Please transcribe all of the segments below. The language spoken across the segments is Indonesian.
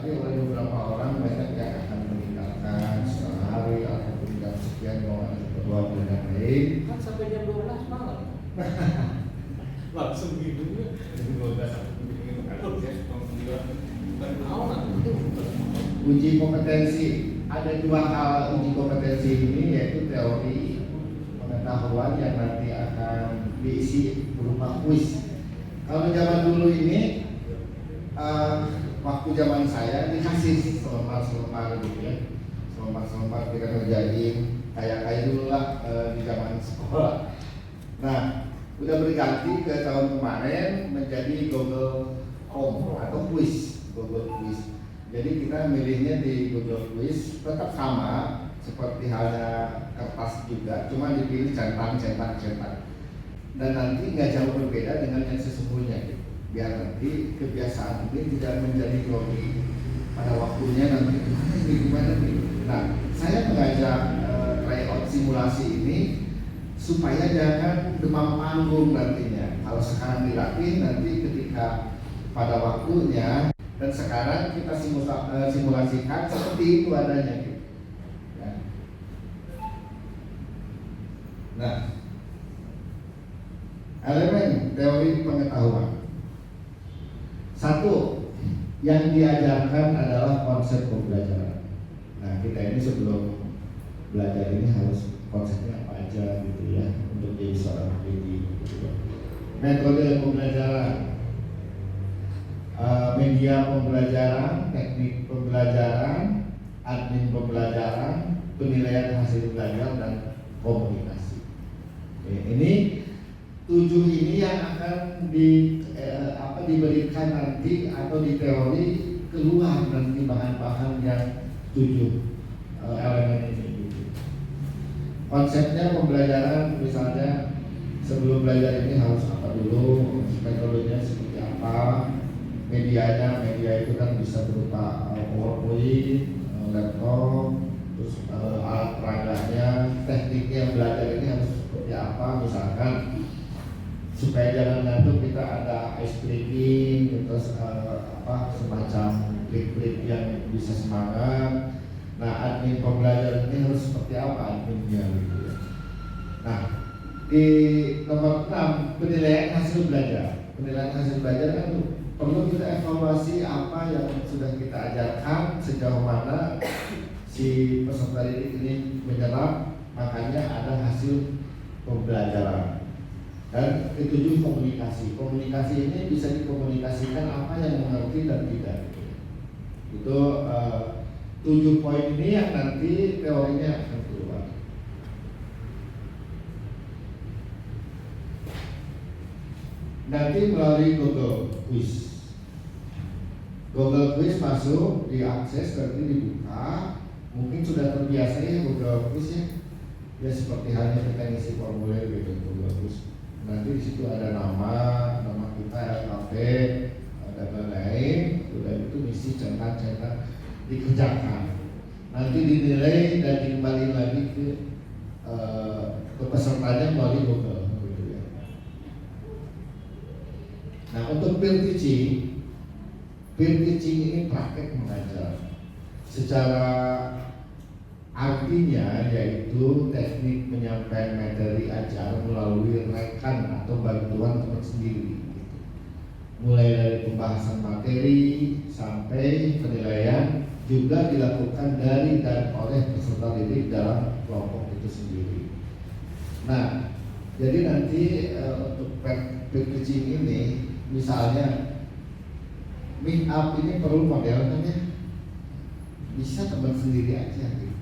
dinikmati oleh beberapa orang, banyak yang akan meninggalkan sehari ataupun jam sekian mau ada keperluan yang lain. Kan sampai jam 12 malam. Langsung gitu ya. Jadi 12 sampai begini kalau dia Uji kompetensi, ada dua hal uji kompetensi ini, yaitu teori pengetahuan yang nanti akan diisi berupa kuis. Kalau zaman dulu ini, waktu zaman saya dikasih selembar gitu ya, selembar kita kerjain kayak dulu lah di zaman sekolah. Nah, udah berganti ke tahun kemarin menjadi Google Home atau quiz, Google Quiz. Jadi kita milihnya di Google Quiz tetap sama seperti halnya kertas juga, cuma dipilih centang. Dan nanti nggak jauh berbeda dengan yang sesungguhnya gitu. Biar nanti kebiasaan ini tidak menjadi grogi pada waktunya nanti gimana nih. Nah, saya mengajak layout simulasi ini supaya jangan demam panggung nantinya. Kalau sekarang dilatih, nanti ketika pada waktunya, dan sekarang kita simulasikan seperti itu adanya gitu. Ya. Nah, elemen teori pengetahuan. Satu, yang diajarkan adalah konsep pembelajaran. Nah, kita ini sebelum belajar ini harus konsepnya apa aja gitu ya, untuk jadi seorang pendidik gitu ya. Metode pembelajaran, media pembelajaran, teknik pembelajaran, admin pembelajaran, penilaian hasil belajar, dan komunikasi. Oke, ini 7 ini yang akan diberikan nanti atau di teori keluar nanti bahan-bahan yang 7 elemen ini. Konsepnya pembelajaran, misalnya sebelum belajar ini harus apa dulu, metodenya seperti apa, media itu kan bisa berupa PowerPoint, laptop, terus alat peraganya, tekniknya belajar ini harus seperti apa, misalkan supaya jangan ngantuk kita ada ice breaking, terus semacam break yang bisa semangat. Nah, admin pembelajaran ini harus seperti apa adminnya gitu ya. Nah, di nomor 6 penilaian hasil belajar. Penilaian hasil belajar kan perlu kita evaluasi apa yang sudah kita ajarkan, sejauh mana si peserta didik ini menyerap, makanya ada hasil pembelajaran. Dan ketujuh komunikasi. Komunikasi ini bisa dikomunikasikan apa yang mengerti dan tidak. Itu 7 poin ini yang nanti teorinya akan keluar. Nanti melalui Google Quiz. Google Quiz masuk, diakses, nanti dibuka. Mungkin sudah terbiasa ya Google Quiz ya. Ya seperti halnya kita ngisi formulir gitu Google Quiz. Nanti di situ ada nama kita, RKP, dan lain-lain. Sudah itu misi centang dikerjakan. Nanti dinilai dan dikembali lagi ke pesertanya melalui Google. Gitu ya. Nah, untuk peer teaching ini praktek mengajar. Secara artinya yaitu teknik menyampaikan materi ajar melalui rekan atau bantuan teman sendiri gitu. Mulai dari pembahasan materi sampai penilaian juga dilakukan dari dan oleh peserta didik dalam kelompok itu sendiri. Nah, jadi nanti untuk peer teaching ini misalnya meet up ini perlu modelnya bisa teman sendiri aja gitu.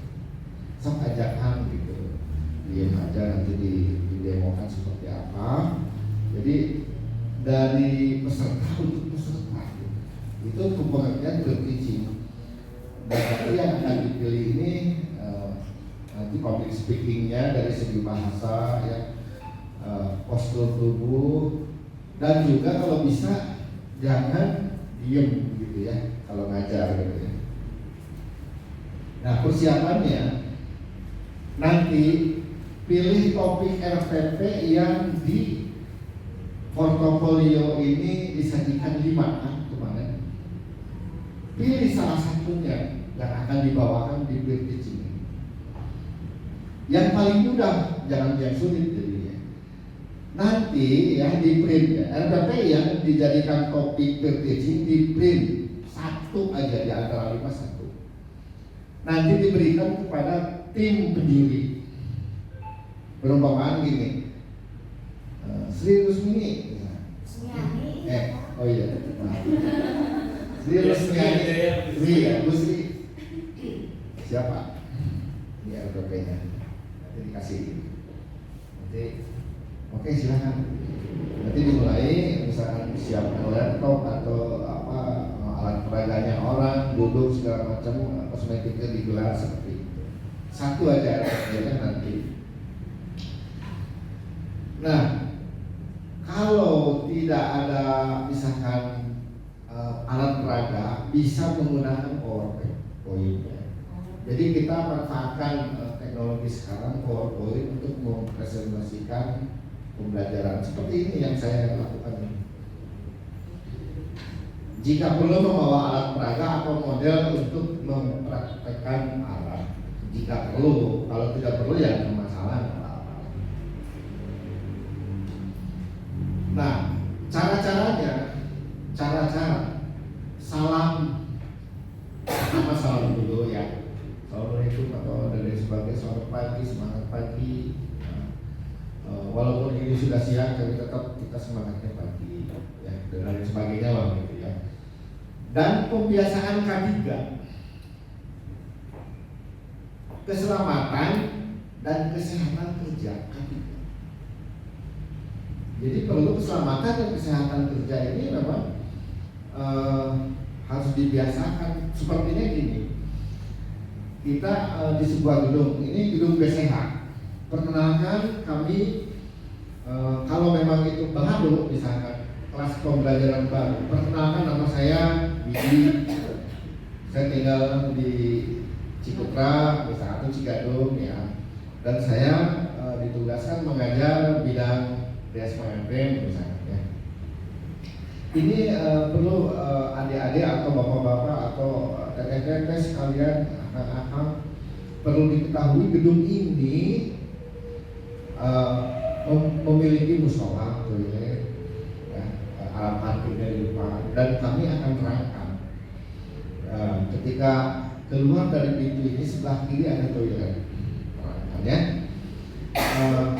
Sok ajakan gitu, diam aja nanti didemokan seperti apa. Jadi dari peserta untuk peserta gitu. Itu pengertian peer teaching. Dan nanti yang akan dipilih ini nanti public speakingnya dari segi bahasa ya, postur tubuh, dan juga kalau bisa jangan diem gitu ya kalau ngajar gitu ya. Nah, persiapannya nanti pilih topik RPP yang di portofolio ini disajikan 5 kan kemarin. pilih salah satunya yang akan dibawakan di print teaching. Yang paling mudah, jangan yang sulit jadinya. Nanti ya di print RPP yang dijadikan topik print teaching di print satu aja di antara 5 satu. Nanti diberikan kepada tim penjuri. Perumpamaan gini, Sri Rusmini, oh iya, maaf. Sri Rusmini, iya, Bu Sri, siapa? Ini RPP-nya, nanti dikasih. Nanti, oke silakan. Nanti dimulai, misalkan siapkan laptop atau apa alat peraganya orang, duduk segala macam, kosmetiknya digelar seperti itu. Satu aja RPP-nya nanti. Nah, kalau tidak ada misalkan alat peraga, bisa menggunakan PowerPoint. Jadi kita manfaatkan teknologi sekarang PowerPoint untuk mempresentasikan pembelajaran seperti ini yang saya lakukan ini. Jika perlu membawa alat peraga atau model untuk mempraktekkan alat, jika perlu, kalau tidak perlu ya tidak masalah. Nah, cara-caranya, cara-cara salam, apa salam dulu ya, assalamualaikum atau dan lain sebagainya, selamat pagi, semangat pagi. Walaupun ini sudah siang, tapi tetap kita semangatnya pagi, ya, dan lain sebagainya lah gitu ya. Dan pembiasaan K3, keselamatan dan kesehatan kerja K3. Jadi perlu keselamatan dan kesehatan kerja ini memang harus dibiasakan. Sepertinya gini, kita di sebuah gedung, ini gedung BCH. Perkenalkan kami, kalau memang itu baru, misalkan kelas pembelajaran baru, perkenalkan nama saya Bidi, saya tinggal di Cikutra, misalkan atau Cigadung ya, dan saya ditugaskan mengajar bidang DSMP misalnya ya. Ini perlu adik-adik atau bapak-bapak atau teteh-teteh sekalian, akang-akang, perlu diketahui gedung ini memiliki musola, toilet, ya, alat parkirnya di depan, dan kami akan terangkan ketika keluar dari pintu ini sebelah kiri ada toilet, terangkan ya.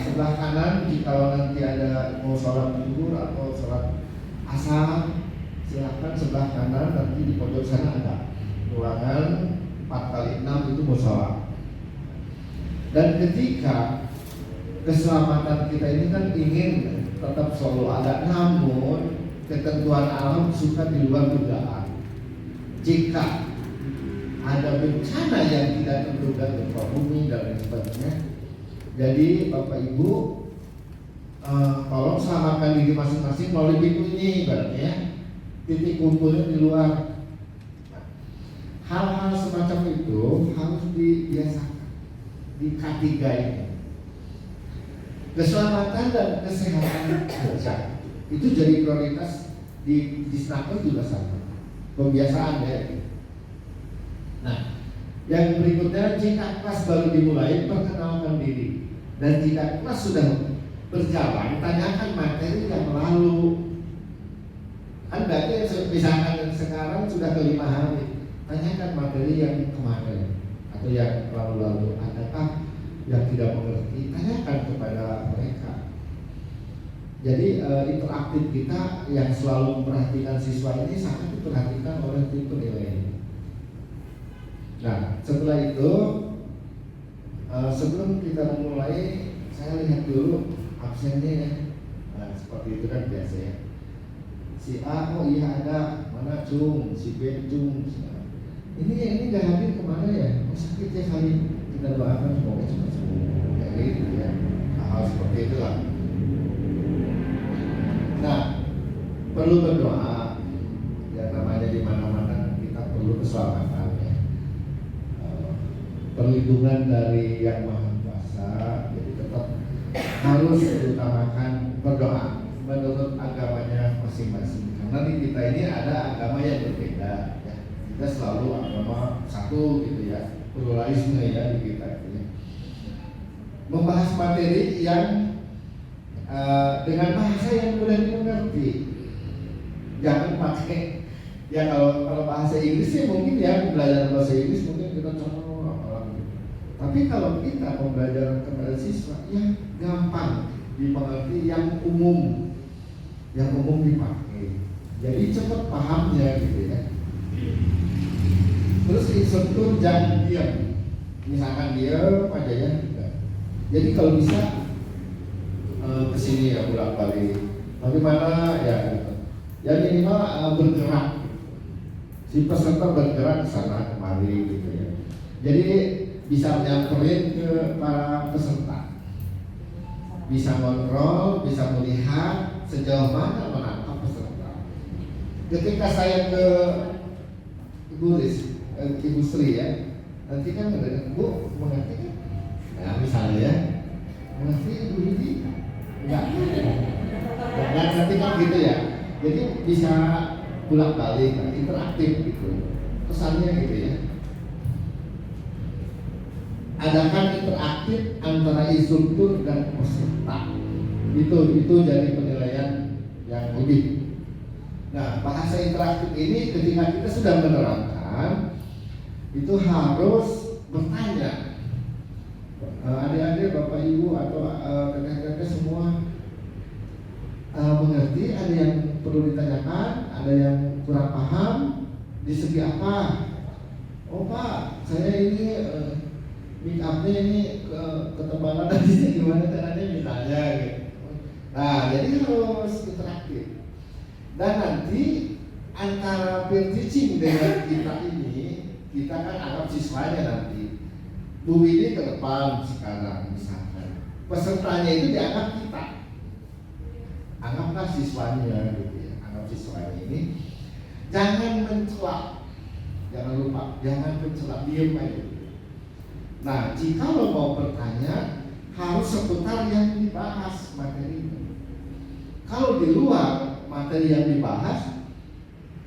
Sebelah kanan jika nanti ada mau sholat zuhur atau sholat asar, silakan sebelah kanan, nanti di pojok sana ada ruangan 4x6 itu musola. Dan ketika keselamatan kita ini kan ingin tetap selalu ada, namun ketentuan alam suka di luar dugaan. Jika ada bencana yang tidak terduga, gempa bumi dan lain sebagainya, jadi Bapak Ibu tolong selamatkan diri masing-masing melalui pintu ini, berarti ya, titik kumpulnya di luar. Hal-hal semacam itu harus dibiasakan di K3 ini. Keselamatan dan kesehatan kerja itu jadi prioritas di Snaker juga sama. Pembiasaan ya. Nah, yang berikutnya, jika kelas baru dimulai, perkenalkan diri. Dan jika kelas sudah berjalan, tanyakan materi yang lalu. Kan berarti misalkan sekarang sudah ke 5 hari, tanyakan materi yang kemarin atau yang lalu-lalu. Adakah yang tidak mengerti? Tanyakan kepada mereka. Jadi interaktif kita yang selalu memperhatikan siswa ini sangat diperhatikan oleh tim penilai. Nah, setelah itu sebelum kita memulai, saya lihat dulu absennya ya. Nah, seperti itu kan biasa ya. Si A, oh iya ada, mana Cung, si B Cung. Ini gak hadir kemana ya? Oh sakit ya kali. Kita doakan semoga cepat sembuh. Ya gitu ya. Hal seperti itulah. Nah, perlu berdoa. Ya namanya di mana-mana kita perlu keselamatan ya. Perlindungan dari Yang Maha Kuasa, jadi tetap harus diutamakan berdoa menurut agamanya masing-masing. Karena di kita ini ada agama yang berbeda, ya. Kita selalu agama satu gitu ya, pluralisme ya di kita gitu ya. Membahas materi yang dengan bahasa yang mudah dimengerti. Jangan pakai ya kalau bahasa Inggris sih mungkin ya belajar bahasa Inggris mungkin kita contoh apalah gitu. Tapi kalau kita pembelajaran kepada siswa yang gampang dimengerti, yang umum dipakai. Jadi cepat pahamnya gitu ya. Terus instruktur jangan diam. Misalkan dia aja ya. Jadi kalau bisa kesini ya bolak-balik. Bagaimana ya gitu. Ya minimal bergerak. Si peserta bergerak ke sana kemari gitu ya. Jadi bisa nyamperin ke para peserta. Bisa kontrol, bisa melihat sejauh mana menangkap peserta. Ketika saya ke Ibu Sri ya, nanti kan ada Bu mengerti kan? Nah misalnya ya, mengerti Ibu Rudi? Enggak. Nah nanti kan gitu ya. Jadi bisa bolak-balik, interaktif gitu. Pesannya gitu ya. Adakan interaktif antara instruktur dan peserta. Itu jadi penilaian yang lebih. Nah, bahasa interaktif ini ketika kita sudah menerangkan itu harus bertanya. Adik-adik, bapak ibu atau kakak-kakak semua mengerti, ada yang perlu ditanyakan, ada yang kurang paham di segi apa? Oh Pak, saya ini make up-nya ini ketebalan tadi gimana caranya misalnya gitu. Nah, jadi harus interaktif. Dan nanti antara peer teaching dengan kita ini, kita kan anggap siswanya nanti. Bu ini ke depan sekarang misalkan. Pesertanya itu dianggap kita. Anggaplah siswanya gitu ya. Anggap siswanya ini. Jangan mencela. Jangan lupa, jangan mencela, diam aja. Nah, jika lo mau bertanya, harus seputar yang dibahas materinya. Kalau di luar materi yang dibahas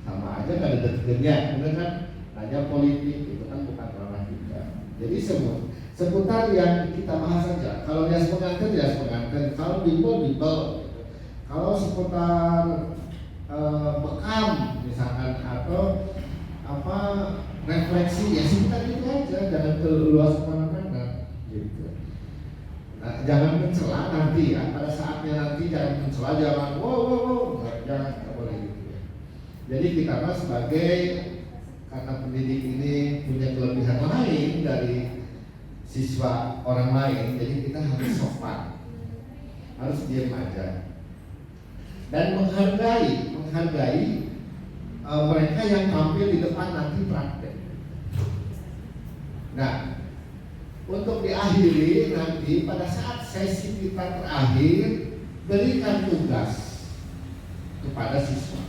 sama aja gak ada deg-degannya, bener kan? Nanya politik itu kan bukan ranah kita. Jadi semua seputar yang kita bahas saja. Kalau jas pengantin, kalau bimbel. Kalau seputar bekam misalkan atau apa refleksi ya seputar itu aja, jangan keluas kemana-mana gitu. Nah, jangan mencela nanti ya, pada saatnya nanti jangan mencela, jangan wow, jangan, nggak boleh gitu ya. Jadi kita kan sebagai karena pendidik ini punya kelebihan lain dari siswa orang lain, jadi kita harus sopan, harus diam aja dan menghargai mereka yang tampil di depan nanti praktek. Nah, untuk diakhiri nanti pada saat sesi kita terakhir, berikan tugas kepada siswa.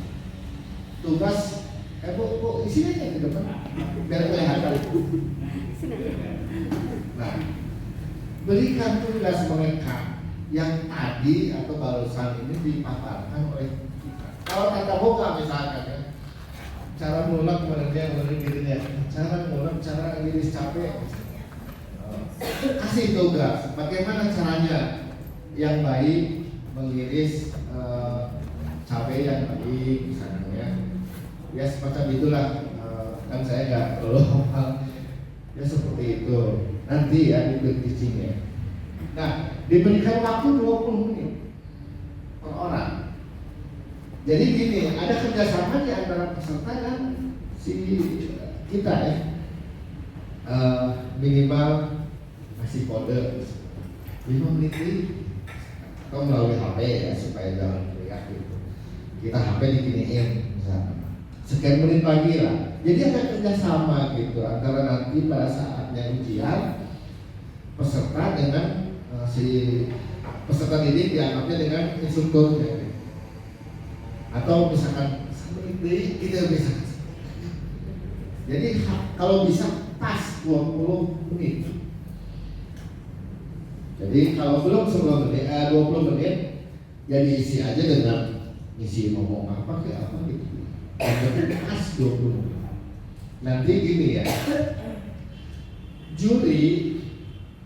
Tugas, bu isinya aja di depan biar kelihatan. Nah, berikan tugas mereka yang tadi atau barusan ini dipaparkan oleh kita. Kalau tata boga misalkan ya, cara mulak kemudian dirinya, cara mulak, cara iris capek. Kasih tugas, bagaimana caranya yang baik mengiris cabai yang baik misalnya ya semacam itulah. Kan saya nggak perlu ya seperti itu nanti ya di teachingnya. Nah, diberikan waktu 20 menit per orang. Jadi gini, ada kerjasama di antara peserta dan si kita ya. Minimal kasih kode 5 menit atau melalui HP ya supaya jangan teriak gitu. Kita HP diginiin misalnya sekian menit lagi lah. Jadi ada kerjasama gitu antara nanti pada saatnya ujian peserta dengan si peserta didik dianggapnya dengan instrukturnya atau misalkan 1 menit kita bisa. Jadi kalau bisa pas 20 menit. Jadi kalau belum 20 menit ya diisi aja dengan isi ngomong apa kayak apa gitu. Yang penting pas 20 menit. nanti gini ya, juri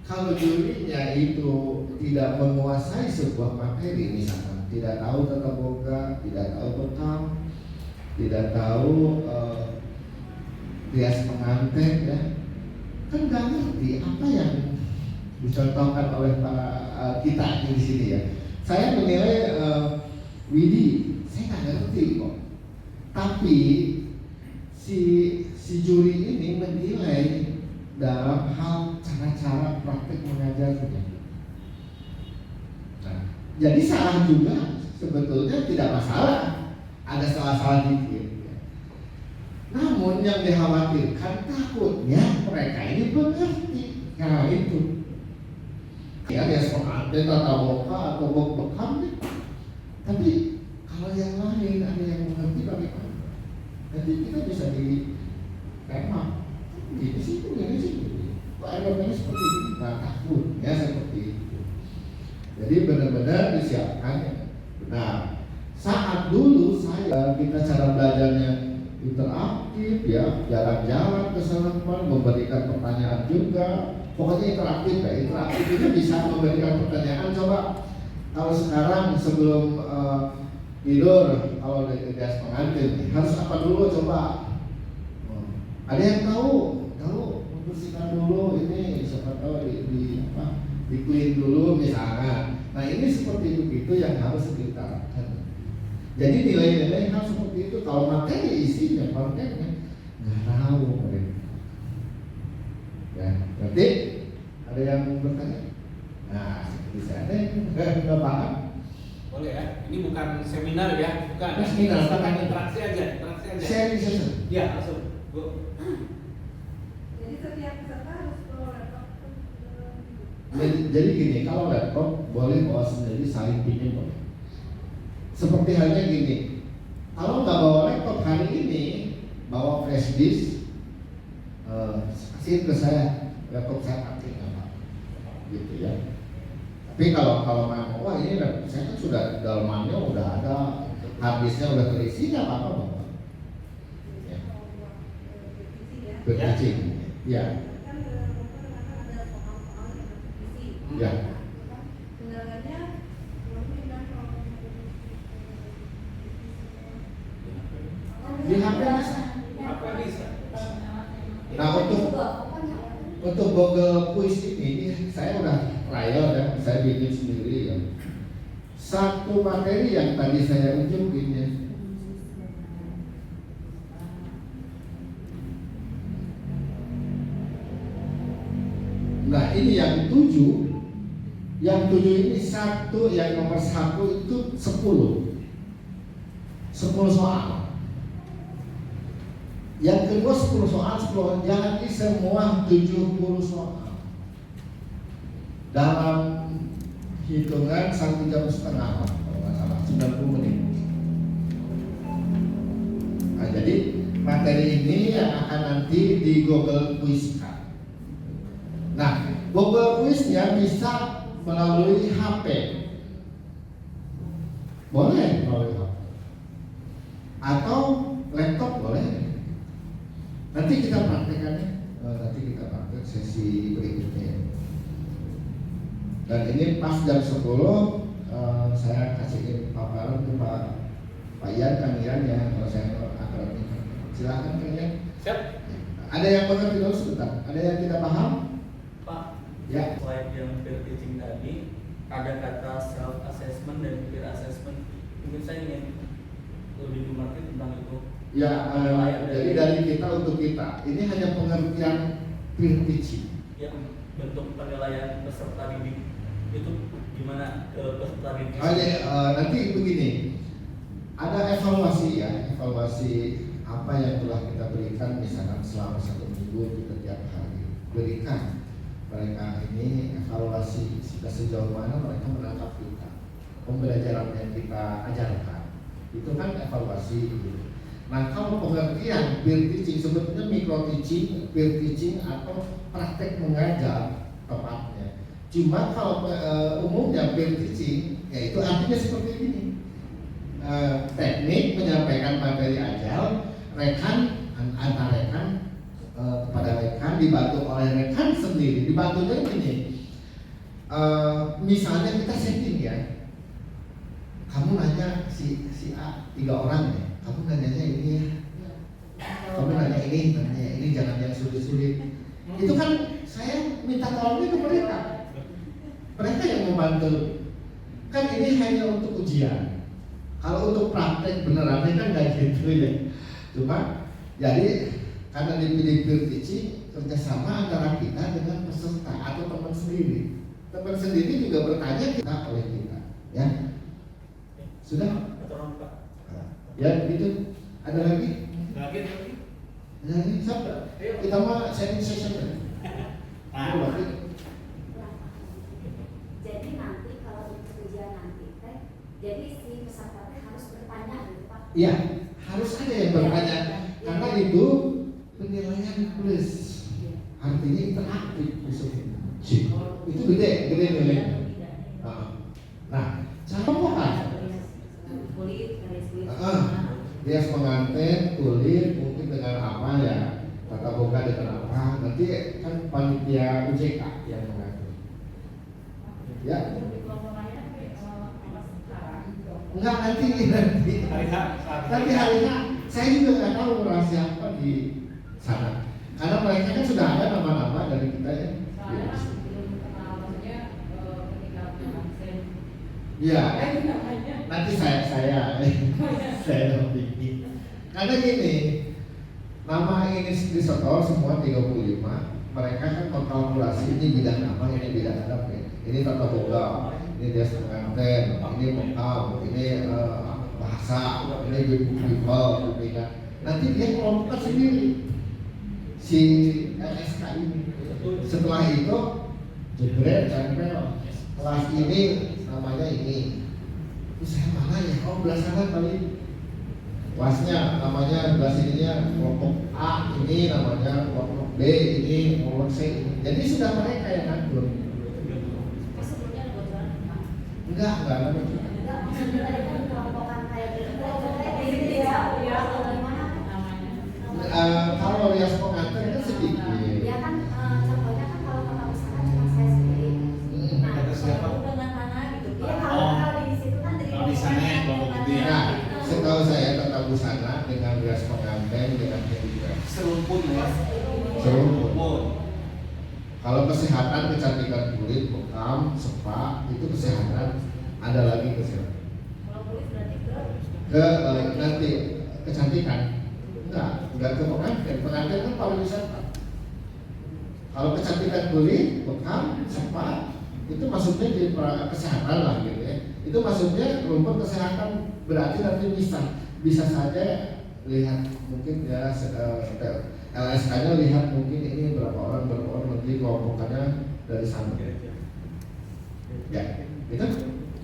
kalau jurinya itu tidak menguasai sebuah materi, misalkan tidak tahu tata boga, tidak tahu bekam, tidak tahu rias pengantin ya, kan nggak ngerti apa yang dicontohkan oleh para kita di sini ya. Saya menilai Widi, saya nggak ngerti kok, tapi si juri ini menilai dalam hal cara-cara praktek mengajarnya. Nah, jadi salah juga sebetulnya tidak masalah, ada salah-salah dikit. Namun yang dikhawatirkan takutnya mereka ini mengerti karena itu. Ya pengantin tata boga atau bekam, tapi kalau yang lain ada yang mengerti bagaimana? Nanti kita bisa ditembak. Ini sih, kok elemennya seperti ini? Nah, takutnya seperti itu. Jadi benar-benar disiapkan ya. Benar. Saat dulu kita cara belajarnya interaktif ya, jalan-jalan ke sana kemari, memberikan pertanyaan juga. Pokoknya interaktif ya. Interaktif itu bisa memberikan pertanyaan. Coba kalau sekarang sebelum tidur, kalau dari rias pengantin harus apa dulu coba? Ada yang tahu membersihkan dulu ini, siapa tahu di clean dulu misalnya. Nah ini seperti begitu yang harus kita lakukan. Jadi nilai-nilai harus seperti itu. Kalau materi isinya kontennya nggak tahu mereka. Ya, berarti ada yang bertanya? Nah, seperti saya nggak paham. Boleh ya, ini bukan seminar ya, bukan Seminar, bukan bukan. interaksi aja. Sharing session. Ya, langsung. Bu. Jadi setiap peserta harus bawa laptop. Jadi gini, kalau laptop boleh bawa sendiri, saling pinjam boleh. Seperti halnya gini, kalau nggak bawa laptop hari ini, bawa flash disk, kasih ke saya, laptop saya pakai nggak apa-apa, gitu ya. Tapi kalau mau, wah ini saya kan sudah dalamannya udah ada, habisnya udah terisi, nggak apa-apa bawa. Ya. Berteaching, ya. Kan ada soal-soal yang berisi. Ya. Kendalanya belum pindah Di HP bisa. Apa bisa? Nah untuk Google Quiz ini saya udah trial ya, saya bikin sendiri ya. Satu materi yang tadi saya unjukin ya. Nah ini yang 7. Yang 7 ini satu, yang nomor 1 itu 10 soal. Yang kedua 10 soal, jadi semua 70 soal dalam hitungan 1,5 jam kalau nggak salah, 90 menit. Nah, jadi materi ini yang akan nanti di Google Quiz kan. Nah, Google Quiz-nya bisa melalui HP. Boleh melalui HP. Atau laptop boleh. Nanti kita praktekannya, nanti kita praktek sesi berikutnya. Dan ini pas jam 10 saya kasih paparan ke Pak Ian, Kang Ian ya, kalau saya akan silakan Kang Ian. Siap. Ada yang mengerti dulu sebentar? Ada yang tidak paham? Pak, Ya. slide yang peer teaching tadi ada kata self assessment dan peer assessment. Mungkin saya ingin lebih mengerti tentang itu. Ya, jadi dari kita untuk kita. Ini hanya pengertian peer teaching. Ya, bentuk penilaian peserta didik itu gimana ke peserta didik? Nanti begini, ada evaluasi ya, evaluasi apa yang telah kita berikan misalkan selama 1 minggu kita tiap hari berikan mereka ini evaluasi sejauh mana mereka menangkap kita, pembelajaran yang kita ajarkan itu kan evaluasi gitu. Nah kalau pengertian peer teaching sebetulnya micro teaching, peer teaching atau praktek mengajar tepatnya. Cuma kalau umumnya peer teaching yaitu artinya seperti ini, teknik menyampaikan materi ajar rekan antar rekan dibantunya gini. Misalnya kita setting ya, kamu nanya si A 3 orang ya, kamu nanyanya ini ya, kamu nanya ini jangan yang sulit-sulit. Itu kan saya minta tolongnya ke mereka yang membantu. Kan ini hanya untuk ujian. Kalau untuk praktek benerannya kan nggak gitu ya. Cuma jadi karena dipilih peer teaching kerjasama antara kita dengan peserta atau teman sendiri. Teman sendiri juga bertanya kita oleh kita, ya. Sudah? Ya gitu. Ada lagi? Lagi. Ada lagi? Siapa? Kita mah sharing session. Jadi nanti kalau untuk ujian nanti jadi si peserta harus bertanya gitu Pak? Iya, harus ada yang bertanya karena itu penilaian plus, artinya interaktif itu gede nilai. Nah, contoh kan? Kulit, Rias pengantin, kulit, mungkin dengan apa ya? Tata boga dengan apa? Nanti kan panitia UJK yang mengatur. Ya. Enggak nanti hari H saya juga nggak tahu rahasia apa di sana karena mereka kan sudah ada nama-nama dari kita ya. Iya. Nanti saya bikin. Karena gini, nama ini disetor semua 35. Mereka kan kalkulasi ini bidang apa, ini bidang apa ya. Ini tata boga, ini dia pengantin, ini mokam, ini bahasa, ini people, nanti dia kelompokkan sendiri si LSK ini. Setelah itu jebret tempel kelas ini namanya ini. Terus saya mana ya? Oh belah sana kali. Kelasnya namanya belah sininya kelompok A ini namanya kelompok B ini kelompok C ini. Jadi sudah mereka yang ngatur. Enggak ada. Enggak, maksudnya tadi kan kelompokan kayak gitu. Kalau rias pengantin kan sedikit. Ya kan contohnya kan kalau kata usaha cuma saya sendiri. Nah, kalau dengan mana gitu. Ya kalau di situ kan dari Kalau di sana ya, kelompok gitu ya. Nah, setahu saya tata busana dengan rias pengantin dengan handicraft. Serumpun ya. Serumpun. Kalau kesehatan, kecantikan kulit, bekam, spa itu kesehatan. Ada lagi kesehatan. Kalau kulit berarti Nanti kecantikan. Enggak ke pengantin. Pengantin kan pariwisata. Kalau kecantikan kulit, bekam, spa itu maksudnya di kesehatan lah gitu ya. Itu maksudnya rumput kesehatan berarti nanti bisa saja lihat mungkin ya LSK-nya lihat mungkin ini berapa orang nanti kelompokannya dari sana. Ya, itu.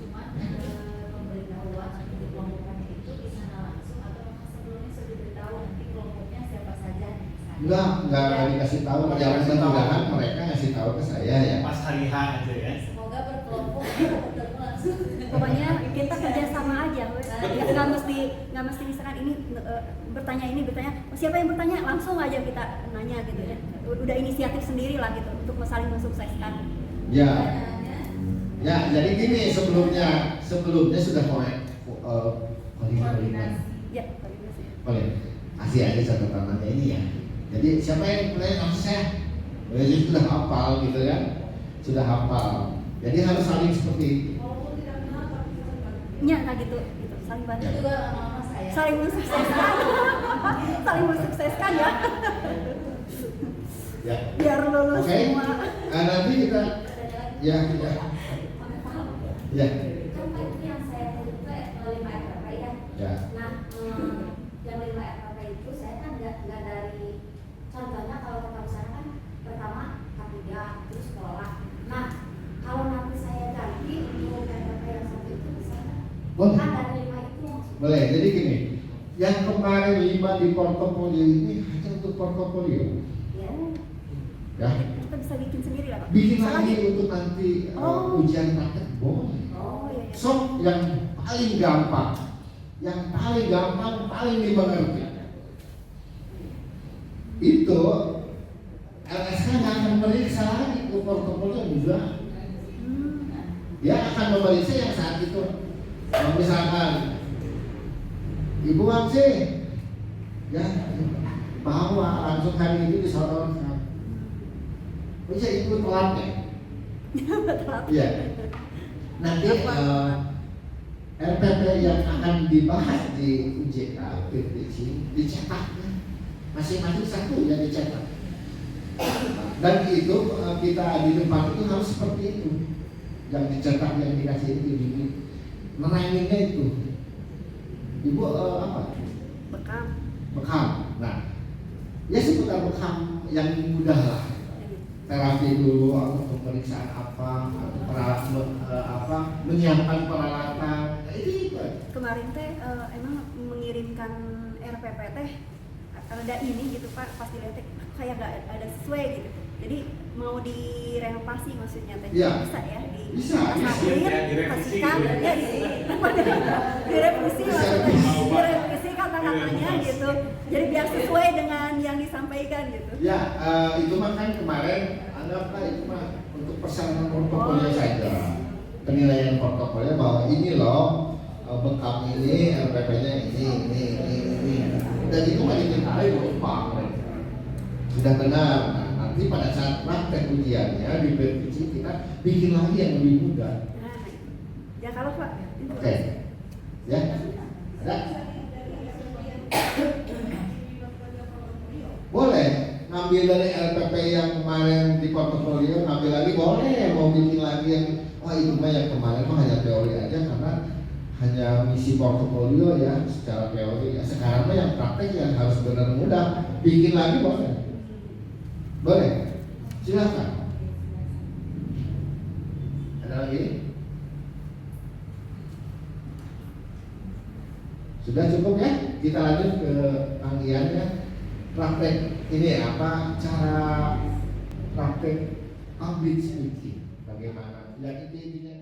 cuma pemberitahuan untuk kelompokannya itu di sana langsung atau sebelumnya sudah diberitahu nanti kelompoknya siapa saja? Enggak dikasih tahu. Mudah-mudahan mereka ngasih tahu ke saya ya. Pas hari H aja ya. Semoga berkelompok ketemu langsung. Pokoknya kita kerjasama aja, ya, nggak mesti misalkan ini bertanya oh, siapa yang bertanya langsung aja kita nanya gitu ya. Udah inisiatif sendiri lah gitu untuk saling mensukseskan. Ya, jadi gini sebelumnya sudah koordinasi. Ya, Kasih aja catatannya ini ya. Jadi siapa yang mulai langsung saya, jadi sudah hafal gitu kan, sudah hafal. Jadi harus saling seperti itu. Walaupun tidak kenal tapi saling bantu. Nya nggak gitu, saling bantu. Itu juga lama-lama saya. Saling mensukseskan, saling mensukseskan ya. Ya. Biar lulus Oke. semua. Nanti kita ya. Kan itu yang saya itu 5 RPP ya. Ya. Nah, yang 5 RPP itu saya kan nggak dari contohnya kalau tata usaha kan pertama K3 terus sekolah. Nah, kalau nanti saya ganti untuk RPP yang satu itu bisa Boleh. kan dari 5 itu maksudnya. Boleh. Jadi gini, yang kemarin 5 di portofolio ini hanya untuk portofolio. Ya. Ya. Kita bisa bikin sendiri lah Pak. Bikin Bisa lagi untuk nanti ujian praktek boleh. Oh iya. So yang paling gampang, paling dimengerti itu LSK nggak akan meriksa lagi ikut portofolio juga. Hmm. Dia akan memeriksa yang saat itu. Kalau misalkan Ibu Wangsi, ya bawa langsung hari itu disodorkan. Bisa ikut telat ya? Iya. Nanti RPP yang akan dibahas di UJK, PPC, dicetaknya masing-masing satu yang dicetak. Dan itu kita di tempat itu harus seperti itu. Yang dicetak, yang dikasih itu, menaiknya itu. Ibu apa? Bekam. Bekam. Nah, ya seputar bekam yang mudah lah. Terapi dulu, atau pemeriksaan apa, atau peralatan menyiapkan peralatan. Nah, itu. Kemarin teh emang mengirimkan RPP teh ada ini gitu Pak, pas dilihat teh kayak nggak ada sesuai gitu. Jadi mau direnovasi maksudnya teh Ya. bisa ya di Bisa. Direvisi kasihkan gitu ya. ya direvisi maksudnya direvisi kata-katanya gitu. Jadi biar sesuai dengan yang disampaikan gitu. Ya, itu mah kan kemarin anggaplah itu mah untuk persyaratan portofolio saja. Penilaian portofolio bahwa ini loh bekam ini, RPP-nya ini. Dan itu mah dimintai oleh Pak. Sudah benar. Nah, nanti pada saat praktek ujiannya di PPC kita bikin lagi yang lebih mudah. Nah, ya kalau Pak. Oke. Ya. Ada? Boleh ngambil dari LPP yang kemarin di portofolio, ngambil lagi boleh, mau bikin lagi yang itu mah yang kemarin mah hanya teori aja karena hanya misi portofolio ya secara teori. Ya, sekarang mah yang praktek yang harus benar mudah, bikin lagi boleh. Boleh. Silakan. Ada lagi? Sudah cukup ya? Kita lanjut ke Kang Ian ya. Praktek ini apa cara praktek public speaking, bagaimana yang intinya